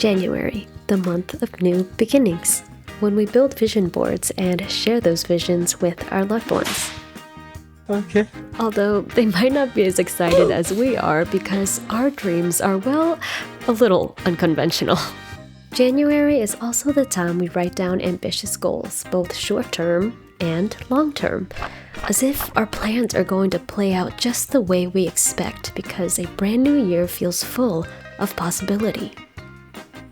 January, the month of new beginnings, when we build vision boards and share those visions with our loved ones. Okay. Although they might not be as excited as we are because our dreams are, well, a little unconventional. January is also the time we write down ambitious goals, both short-term and long-term, as if our plans are going to play out just the way we expect because a brand new year feels full of possibility.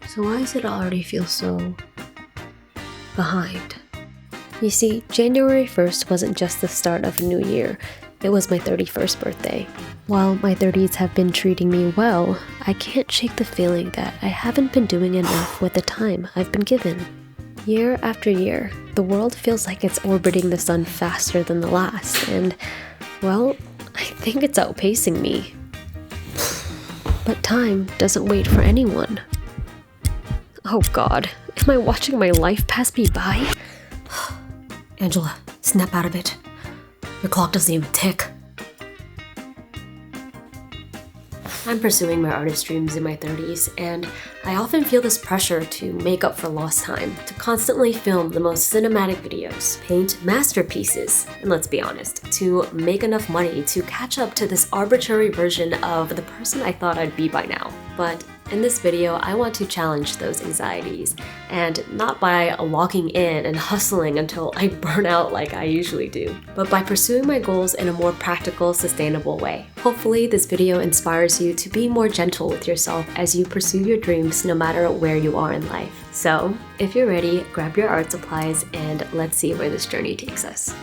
So why does it already feel so behind? You see, January 1st wasn't just the start of a new year, it was my 31st birthday. While my 30s have been treating me well, I can't shake the feeling that I haven't been doing enough with the time I've been given. Year after year, the world feels like it's orbiting the sun faster than the last, and, well, I think it's outpacing me. But time doesn't wait for anyone. Oh God, am I watching my life pass me by? Angela, snap out of it. Your clock doesn't even tick. I'm pursuing my artist dreams in my 30s, and I often feel this pressure to make up for lost time, to constantly film the most cinematic videos, paint masterpieces, and let's be honest, to make enough money to catch up to this arbitrary version of the person I thought I'd be by now. But in this video, I want to challenge those anxieties, and not by locking in and hustling until I burn out like I usually do, but by pursuing my goals in a more practical, sustainable way. Hopefully, this video inspires you to be more gentle with yourself as you pursue your dreams no matter where you are in life. So, if you're ready, grab your art supplies and let's see where this journey takes us.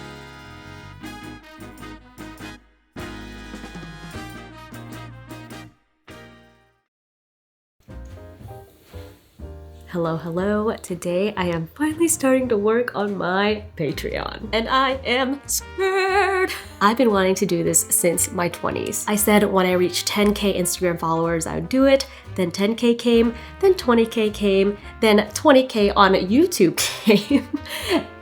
Hello. Today I am finally starting to work on my Patreon. And I am scared. I've been wanting to do this since my 20s. I said when I reached 10K Instagram followers, I would do it. Then 10K came, then 20K came, then 20K on YouTube came.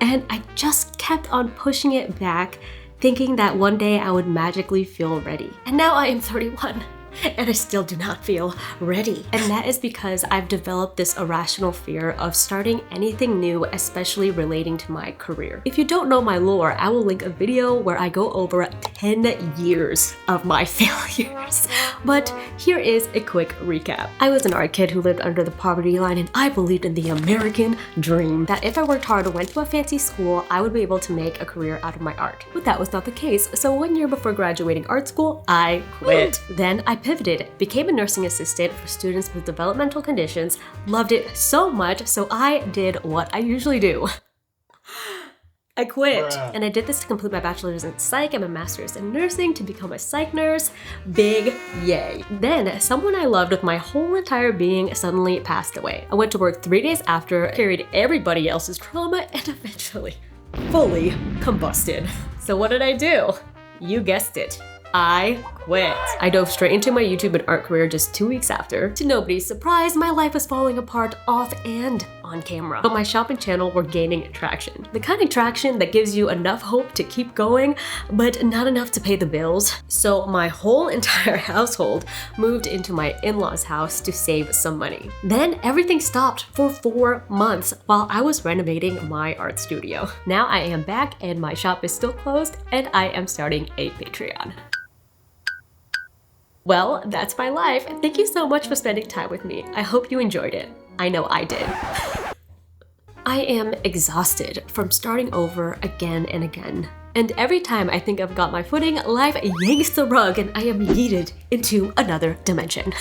And I just kept on pushing it back, thinking that one day I would magically feel ready. And now I am 31. And I still do not feel ready. And that is because I've developed this irrational fear of starting anything new, especially relating to my career. If you don't know my lore, I will link a video where I go over 10 years of my failures. But here is a quick recap. I was an art kid who lived under the poverty line, and I believed in the American dream, that if I worked hard and went to a fancy school, I would be able to make a career out of my art. But that was not the case, so 1 year before graduating art school, I quit. Then I pivoted, became a nursing assistant for students with developmental conditions, loved it so much, so I did what I usually do. I quit. And I did this to complete my bachelor's in psych and my master's in nursing to become a psych nurse. Big yay. Then someone I loved with my whole entire being suddenly passed away. I went to work 3 days after, carried everybody else's trauma, and eventually fully combusted. So what did I do? You guessed it. I quit. I dove straight into my YouTube and art career just 2 weeks after. To nobody's surprise, my life was falling apart off and on camera. But my shop and channel were gaining traction. The kind of traction that gives you enough hope to keep going, but not enough to pay the bills. So my whole entire household moved into my in-laws' house to save some money. Then everything stopped for 4 months while I was renovating my art studio. Now I am back and my shop is still closed and I am starting a Patreon. Well, that's my life. Thank you so much for spending time with me. I hope you enjoyed it. I know I did. I am exhausted from starting over again and again. And every time I think I've got my footing, life yanks the rug and I am yeeted into another dimension.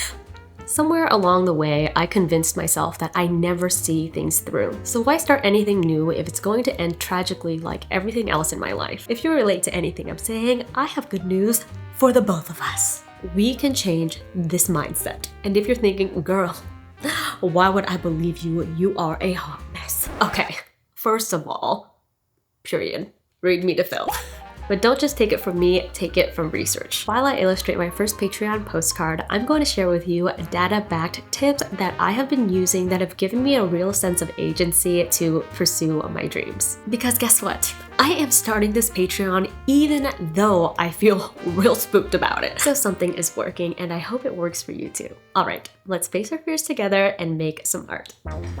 Somewhere along the way, I convinced myself that I never see things through. So why start anything new if it's going to end tragically like everything else in my life? If you relate to anything I'm saying, I have good news for the both of us. We can change this mindset. And if you're thinking, girl, why would I believe you? You are a hot mess. Okay, first of all, period. Read me to fill. But don't just take it from me, take it from research. While I illustrate my first Patreon postcard, I'm going to share with you data-backed tips that I have been using that have given me a real sense of agency to pursue my dreams. Because guess what? I am starting this Patreon even though I feel real spooked about it. So something is working and I hope it works for you too. Alright, let's face our fears together and make some art.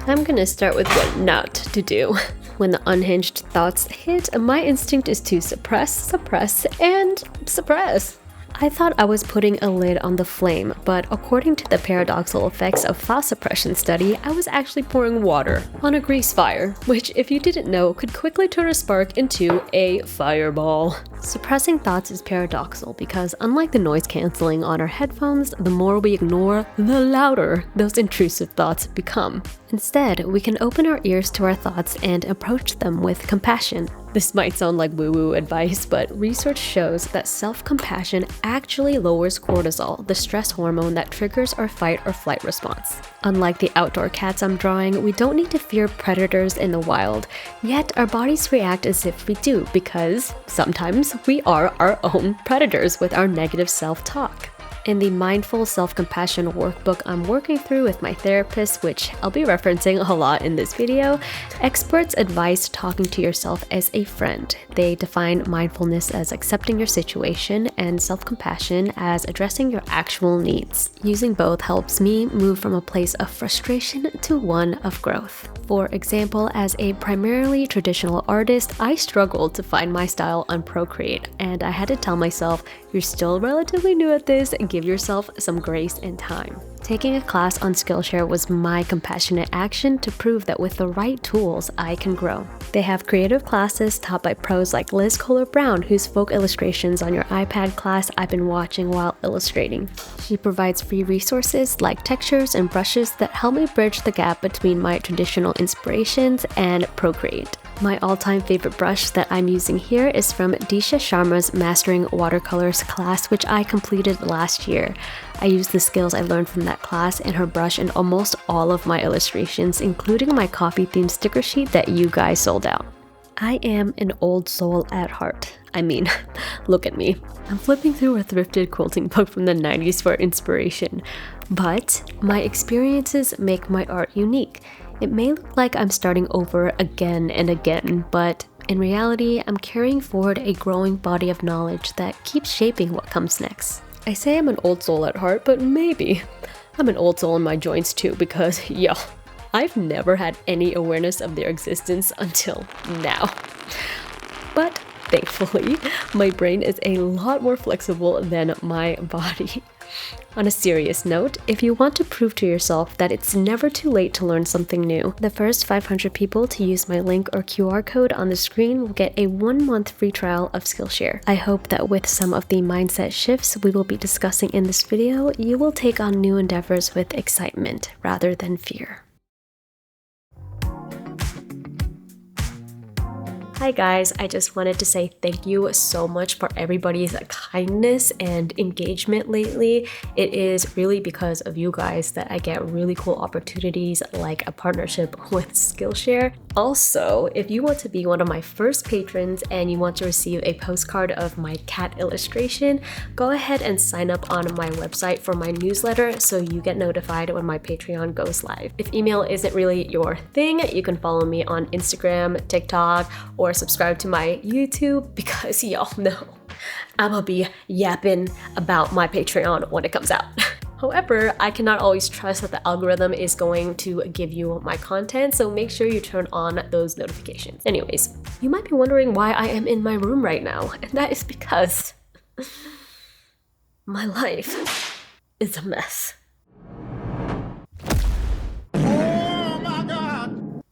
I'm gonna start with what not to do. When the unhinged thoughts hit, my instinct is to suppress, and suppress. I thought I was putting a lid on the flame, but according to the paradoxical effects of thought suppression study, I was actually pouring water on a grease fire, which, if you didn't know, could quickly turn a spark into a fireball. Suppressing thoughts is paradoxical because, unlike the noise canceling on our headphones, the more we ignore, the louder those intrusive thoughts become. Instead, we can open our ears to our thoughts and approach them with compassion. This might sound like woo-woo advice, but research shows that self-compassion actually lowers cortisol, the stress hormone that triggers our fight or flight response. Unlike the outdoor cats I'm drawing, we don't need to fear predators in the wild, yet our bodies react as if we do because sometimes we are our own predators with our negative self-talk. In the Mindful Self-Compassion workbook I'm working through with my therapist, which I'll be referencing a lot in this video, experts advise talking to yourself as a friend. They define mindfulness as accepting your situation and self-compassion as addressing your actual needs. Using both helps me move from a place of frustration to one of growth. For example, as a primarily traditional artist, I struggled to find my style on Procreate, and I had to tell myself, you're still relatively new at this, give yourself some grace and time. Taking a class on Skillshare was my compassionate action to prove that with the right tools, I can grow. They have creative classes taught by pros like Liz Kohler-Brown, whose folk illustrations on your iPad class I've been watching while illustrating. She provides free resources like textures and brushes that help me bridge the gap between my traditional inspirations and Procreate. My all-time favorite brush that I'm using here is from Disha Sharma's Mastering Watercolors class, which I completed last year. I used the skills I learned from that class and her brush in almost all of my illustrations, including my coffee-themed sticker sheet that you guys sold out. I am an old soul at heart. I mean, look at me. I'm flipping through a thrifted quilting book from the 90s for inspiration, but my experiences make my art unique. It may look like I'm starting over again and again, but in reality, I'm carrying forward a growing body of knowledge that keeps shaping what comes next. I say I'm an old soul at heart, but maybe I'm an old soul in my joints too, because yo, I've never had any awareness of their existence until now. But thankfully, my brain is a lot more flexible than my body. On a serious note, if you want to prove to yourself that it's never too late to learn something new, the first 500 people to use my link or QR code on the screen will get a 1-month free trial of Skillshare. I hope that with some of the mindset shifts we will be discussing in this video, you will take on new endeavors with excitement rather than fear. Hi guys, I just wanted to say thank you so much for everybody's kindness and engagement lately. It is really because of you guys that I get really cool opportunities like a partnership with Skillshare. Also, if you want to be one of my first patrons and you want to receive a postcard of my cat illustration, go ahead and sign up on my website for my newsletter so you get notified when my Patreon goes live. If email isn't really your thing, you can follow me on Instagram, TikTok, or subscribe to my YouTube because y'all know I'ma be yapping about my Patreon when it comes out. However, I cannot always trust that the algorithm is going to give you my content, so make sure you turn on those notifications. Anyways, you might be wondering why I am in my room right now, and that is because my life is a mess.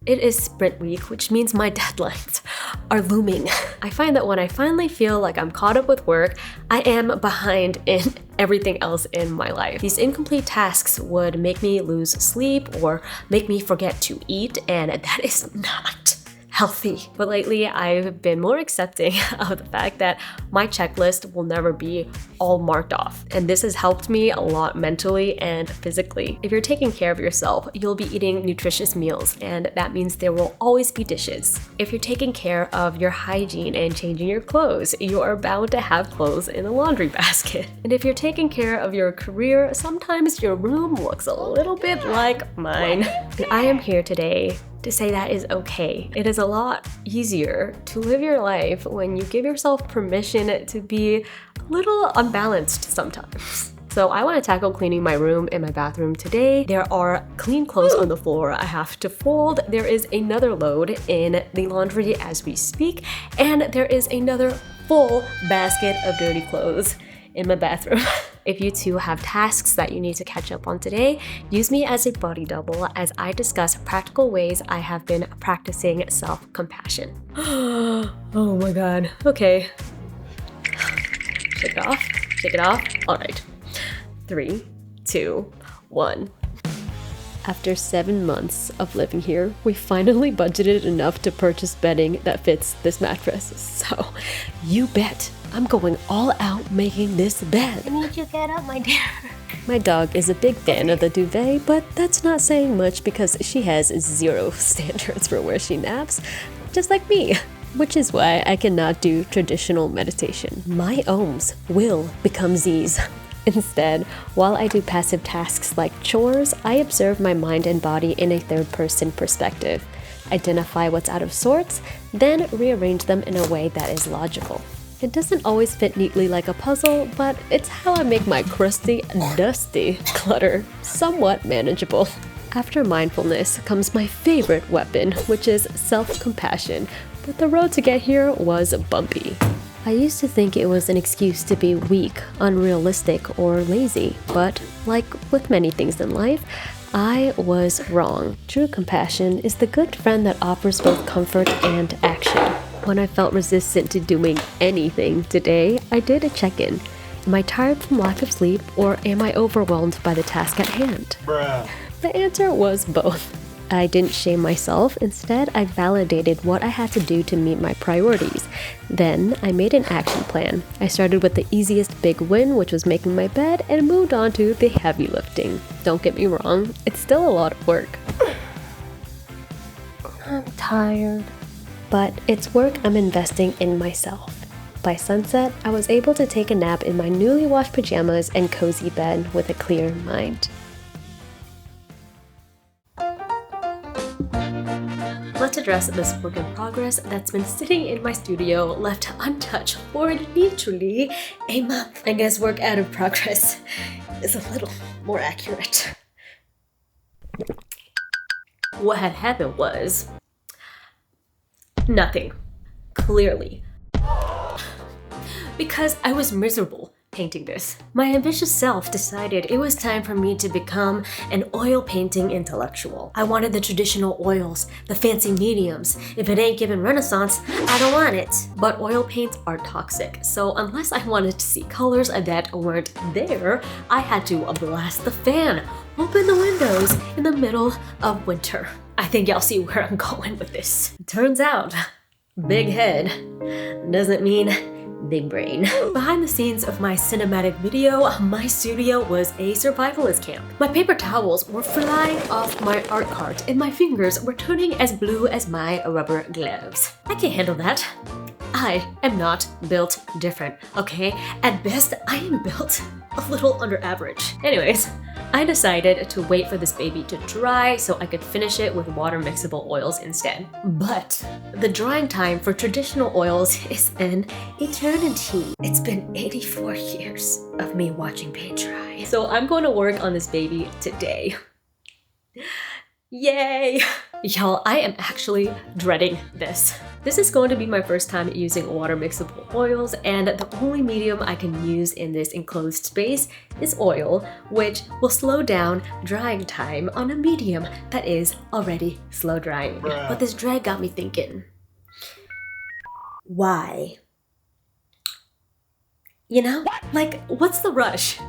It is sprint week, which means my deadlines are looming. I find that when I finally feel like I'm caught up with work, I am behind in everything else in my life. These incomplete tasks would make me lose sleep or make me forget to eat, and that is not healthy. But lately, I've been more accepting of the fact that my checklist will never be all marked off. And this has helped me a lot mentally and physically. If you're taking care of yourself, you'll be eating nutritious meals, and that means there will always be dishes. If you're taking care of your hygiene and changing your clothes, you are bound to have clothes in a laundry basket. And if you're taking care of your career, sometimes your room looks a little bit like mine. And I am here today to say that is okay. It is a lot easier to live your life when you give yourself permission to be a little unbalanced sometimes. So I want to tackle cleaning my room and my bathroom today. There are clean clothes on the floor I have to fold. There is another load in the laundry as we speak. And there is another full basket of dirty clothes in my bathroom. If you too have tasks that you need to catch up on today, use me as a body double as I discuss practical ways I have been practicing self-compassion. Oh my god. Okay. Shake it off. Shake it off. All right. 3, 2, 1. After 7 months of living here, we finally budgeted enough to purchase bedding that fits this mattress. So, you bet I'm going all out making this bed. I need you to get up, my dear. My dog is a big fan of the duvet, but that's not saying much because she has 0 standards for where she naps, just like me. Which is why I cannot do traditional meditation. My ohms will become Z's. Instead, while I do passive tasks like chores, I observe my mind and body in a third-person perspective, identify what's out of sorts, then rearrange them in a way that is logical. It doesn't always fit neatly like a puzzle, but it's how I make my crusty, dusty clutter somewhat manageable. After mindfulness comes my favorite weapon, which is self-compassion, but the road to get here was bumpy. I used to think it was an excuse to be weak, unrealistic, or lazy, but like with many things in life, I was wrong. True compassion is the good friend that offers both comfort and action. When I felt resistant to doing anything today, I did a check-in. Am I tired from lack of sleep, or am I overwhelmed by the task at hand? Bruh. The answer was both. I didn't shame myself. Instead, I validated what I had to do to meet my priorities. Then, I made an action plan. I started with the easiest big win, which was making my bed, and moved on to the heavy lifting. Don't get me wrong, it's still a lot of work. I'm tired. But it's work I'm investing in myself. By sunset, I was able to take a nap in my newly washed pajamas and cozy bed with a clear mind. Let's address this work in progress that's been sitting in my studio, left untouched for literally a month. I guess work out of progress is a little more accurate. What had happened was nothing, clearly. Because I was miserable painting this. My ambitious self decided it was time for me to become an oil painting intellectual. I wanted the traditional oils, the fancy mediums. If it ain't given Renaissance, I don't want it. But oil paints are toxic, so unless I wanted to see colors that weren't there, I had to blast the fan, open the windows in the middle of winter. I think y'all see where I'm going with this. Turns out, big head doesn't mean big brain. Behind the scenes of my cinematic video, my studio was a survivalist camp. My paper towels were flying off my art cart and my fingers were turning as blue as my rubber gloves. I can't handle that. I am not built different, okay? At best, I am built a little under average. Anyways, I decided to wait for this baby to dry so I could finish it with water mixable oils instead. But the drying time for traditional oils is an eternity. It's been 84 years of me watching paint dry. So I'm going to work on this baby today. Yay! Y'all, I am actually dreading this. This is going to be my first time using water mixable oils, and the only medium I can use in this enclosed space is oil, which will slow down drying time on a medium that is already slow drying. But this drag got me thinking, why? You know, like, what's the rush?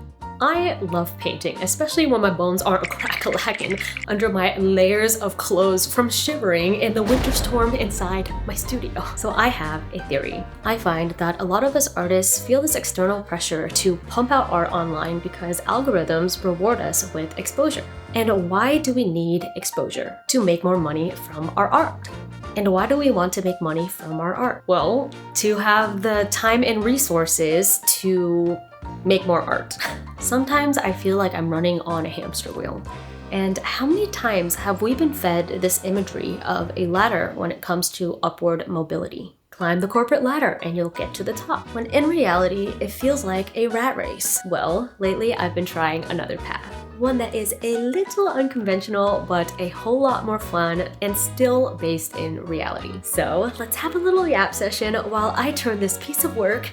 I love painting, especially when my bones are crack-a-lacking under my layers of clothes from shivering in the winter storm inside my studio. So I have a theory. I find that a lot of us artists feel this external pressure to pump out art online because algorithms reward us with exposure. And why do we need exposure? To make more money from our art. And why do we want to make money from our art? Well, to have the time and resources to make more art. Sometimes I feel like I'm running on a hamster wheel. And how many times have we been fed this imagery of a ladder when it comes to upward mobility? Climb the corporate ladder and you'll get to the top, when in reality, it feels like a rat race. Well, lately I've been trying another path. One that is a little unconventional, but a whole lot more fun and still based in reality. So let's have a little yap session while I turn this piece of work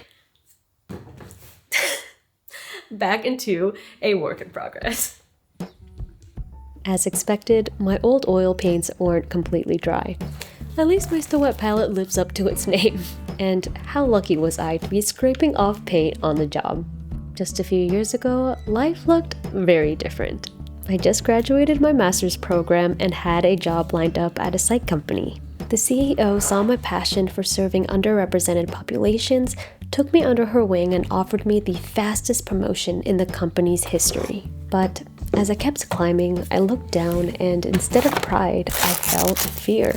back into a work in progress. As expected, my old oil paints weren't completely dry. At least my still wet palette lives up to its name. And how lucky was I to be scraping off paint on the job. Just a few years ago, life looked very different. I just graduated my master's program and had a job lined up at a psych company. The CEO saw my passion for serving underrepresented populations, took me under her wing, and offered me the fastest promotion in the company's history. But as I kept climbing, I looked down, and instead of pride, I felt fear.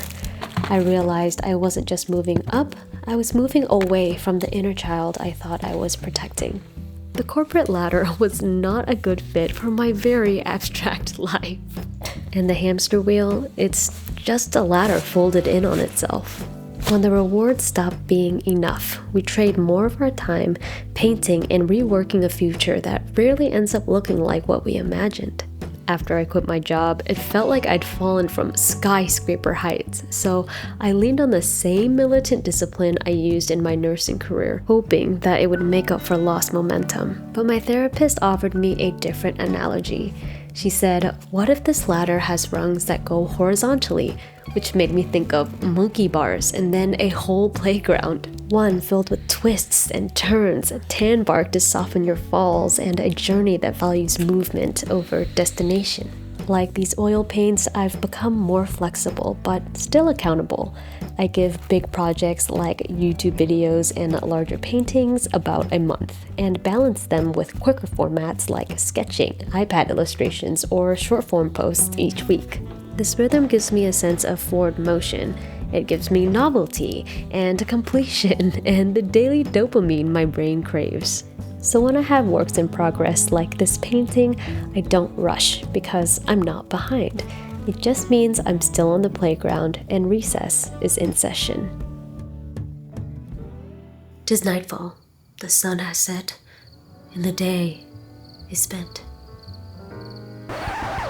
I realized I wasn't just moving up, I was moving away from the inner child I thought I was protecting. The corporate ladder was not a good fit for my very abstract life. And the hamster wheel, it's just a ladder folded in on itself. When the rewards stop being enough, we trade more of our time painting and reworking a future that rarely ends up looking like what we imagined. After I quit my job, it felt like I'd fallen from skyscraper heights, so I leaned on the same militant discipline I used in my nursing career, hoping that it would make up for lost momentum. But my therapist offered me a different analogy. She said, "What if this ladder has rungs that go horizontally?" Which made me think of monkey bars and then a whole playground. One filled with twists and turns, tan bark to soften your falls, and a journey that values movement over destination. Like these oil paints, I've become more flexible, but still accountable. I give big projects like YouTube videos and larger paintings about a month, and balance them with quicker formats like sketching, iPad illustrations, or short-form posts each week. This rhythm gives me a sense of forward motion. It gives me novelty and completion and the daily dopamine my brain craves. So when I have works in progress like this painting, I don't rush because I'm not behind. It just means I'm still on the playground and recess is in session. 'Tis nightfall, the sun has set, and the day is spent.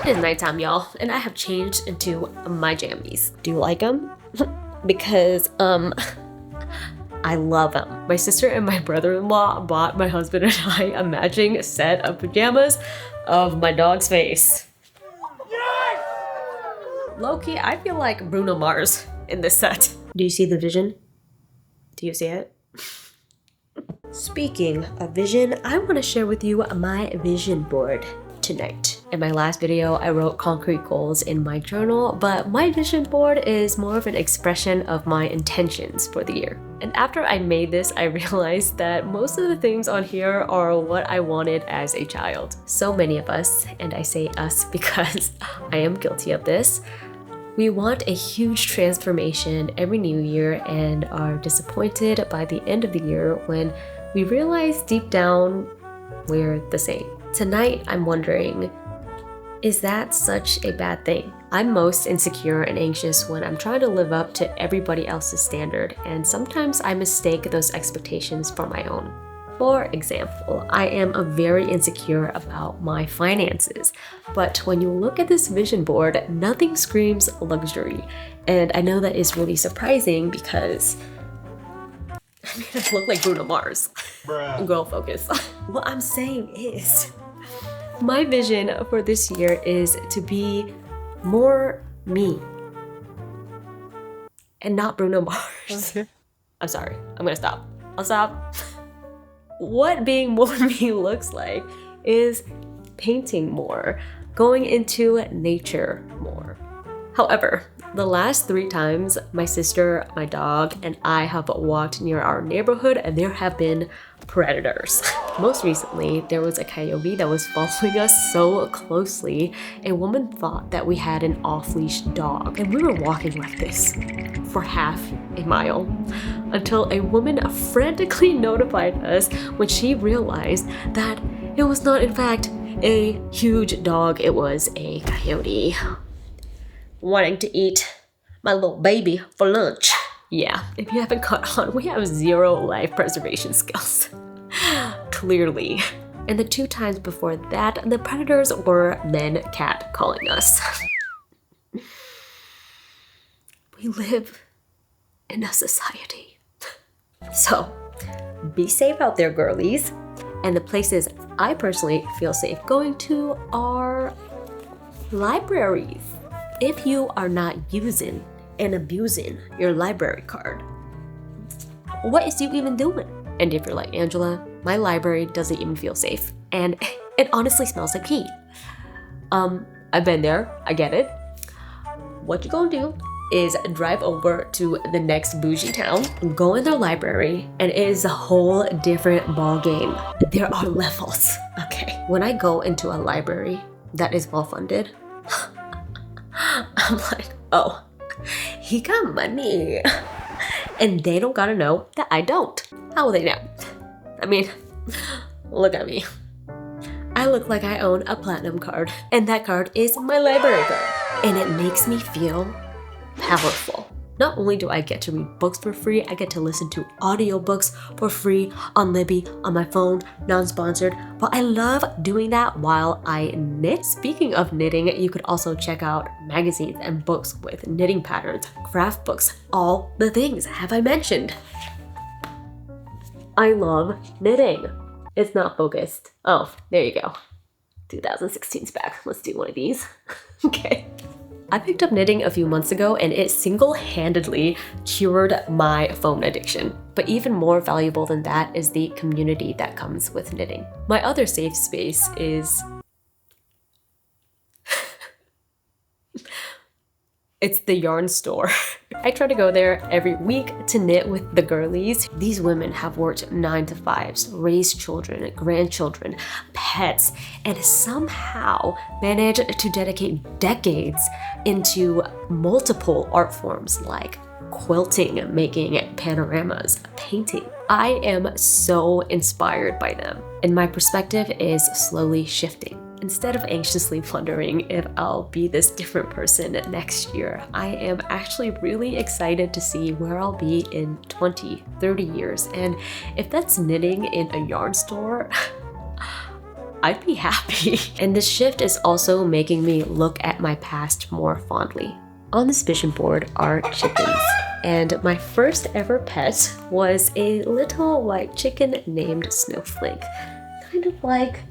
It is nighttime, y'all, and I have changed into my jammies. Do you like them? Because, I love them. My sister and my brother-in-law bought my husband and I a matching set of pajamas of my dog's face. Yes! Low-key, I feel like Bruno Mars in this set. Do you see the vision? Do you see it? Speaking of vision, I want to share with you my vision board tonight. In my last video, I wrote concrete goals in my journal, but my vision board is more of an expression of my intentions for the year. And after I made this, I realized that most of the things on here are what I wanted as a child. So many of us, and I say us because I am guilty of this, we want a huge transformation every new year and are disappointed by the end of the year when we realize deep down we're the same. Tonight, I'm wondering, is that such a bad thing? I'm most insecure and anxious when I'm trying to live up to everybody else's standard, and sometimes I mistake those expectations for my own. For example, I am very insecure about my finances, but when you look at this vision board, nothing screams luxury. And I know that is really surprising because I look like Bruno Mars. Bruh. Girl focus. What I'm saying is, my vision for this year is to be more me and not Bruno Mars. Okay. I'm sorry, I'm gonna stop. I'll stop. What being more me looks like is painting more, going into nature more. However, the last 3 times my sister, my dog, and I have walked near our neighborhood, and there have been predators. Most recently, there was a coyote that was following us so closely. A woman thought that we had an off-leash dog, and we were walking like this for half a mile until a woman frantically notified us when she realized that it was not in fact a huge dog. It was a coyote wanting to eat my little baby for lunch. Yeah, if you haven't caught on, we have zero life preservation skills. Clearly. And the 2 times before that, the predators were men cat calling us. We live in a society. So, be safe out there, girlies. And the places I personally feel safe going to are libraries. If you are not using and abusing your library card, what is you even doing? And if you're like Angela, my library doesn't even feel safe. And it honestly smells like pee. I've been there, I get it. What you gonna do is drive over to the next bougie town, go in their library, and it is a whole different ball game. There are levels, okay? When I go into a library that is well funded, I'm like, oh, he got money. And they don't gotta know that I don't. How will they know? I mean, look at me. I look like I own a platinum card, and that card is my library card. And it makes me feel powerful. Not only do I get to read books for free, I get to listen to audiobooks for free on Libby, on my phone, non-sponsored, but I love doing that while I knit. Speaking of knitting, you could also check out magazines and books with knitting patterns, craft books, all the things have I mentioned. I love knitting. It's not focused. Oh, there you go. 2016's back. Let's do one of these. Okay. I picked up knitting a few months ago and it single-handedly cured my phone addiction. But even more valuable than that is the community that comes with knitting. My other safe space is... it's the yarn store. I try to go there every week to knit with the girlies. These women have worked 9 to 5s, raised children, grandchildren, pets, and somehow managed to dedicate decades into multiple art forms like quilting, making panoramas, painting. I am so inspired by them, and my perspective is slowly shifting. Instead of anxiously wondering if I'll be this different person next year, I am actually really excited to see where I'll be in 20, 30 years. And if that's knitting in a yarn store, I'd be happy. And this shift is also making me look at my past more fondly. On this vision board are chickens. And my first ever pet was a little white chicken named Snowflake. Kind of like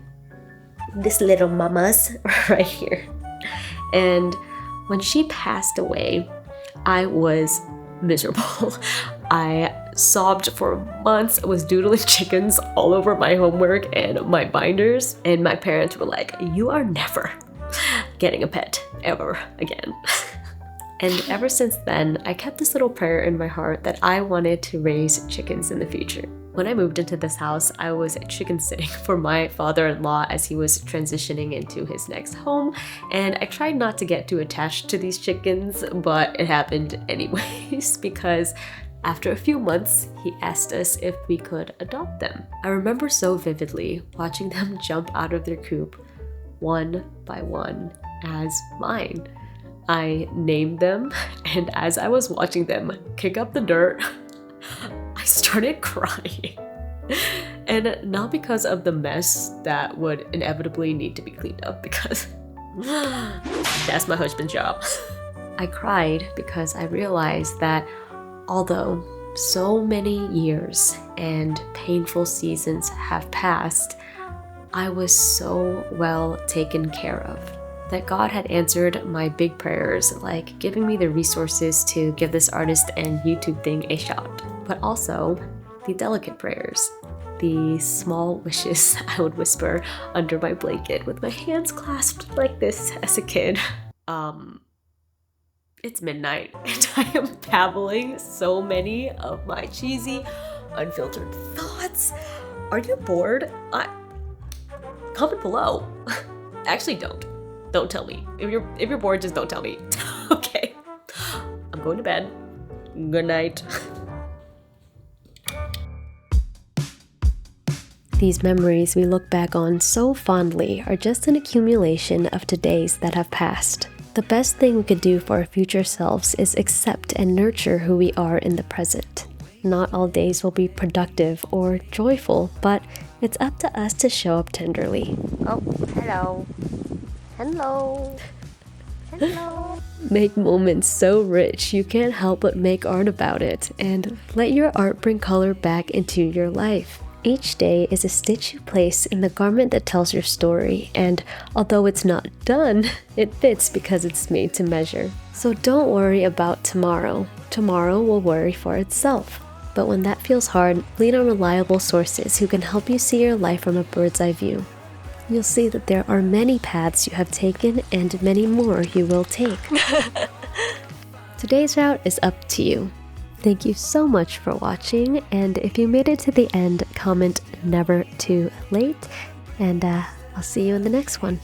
this little mama's right here. And when she passed away, I was miserable. I sobbed for months, was doodling chickens all over my homework and my binders, and my parents were like, you are never getting a pet ever again. And ever since then, I kept this little prayer in my heart that I wanted to raise chickens in the future. When I moved into this house, I was chicken sitting for my father-in-law as he was transitioning into his next home, and I tried not to get too attached to these chickens, but it happened anyways because after a few months, he asked us if we could adopt them. I remember so vividly watching them jump out of their coop one by one as mine. I named them, and as I was watching them kick up the dirt, I started crying. And not because of the mess that would inevitably need to be cleaned up, because that's my husband's job. I cried because I realized that although so many years and painful seasons have passed, I was so well taken care of. That God had answered my big prayers, like giving me the resources to give this artist and YouTube thing a shot, but also the delicate prayers, the small wishes I would whisper under my blanket with my hands clasped like this as a kid. It's midnight and I am babbling so many of my cheesy, unfiltered thoughts. Are you bored? Comment below. Actually, don't. Don't tell me. If you're bored, just don't tell me. Okay. I'm going to bed. Good night. These memories we look back on so fondly are just an accumulation of todays that have passed. The best thing we could do for our future selves is accept and nurture who we are in the present. Not all days will be productive or joyful, but it's up to us to show up tenderly. Oh, hello. Hello. Hello. Make moments so rich you can't help but make art about it, and let your art bring color back into your life. Each day is a stitch you place in the garment that tells your story, and although it's not done, it fits because it's made to measure. So don't worry about tomorrow. Tomorrow will worry for itself. But when that feels hard, lean on reliable sources who can help you see your life from a bird's eye view. You'll see that there are many paths you have taken and many more you will take. Today's route is up to you. Thank you so much for watching, and if you made it to the end, comment never too late, and I'll see you in the next one.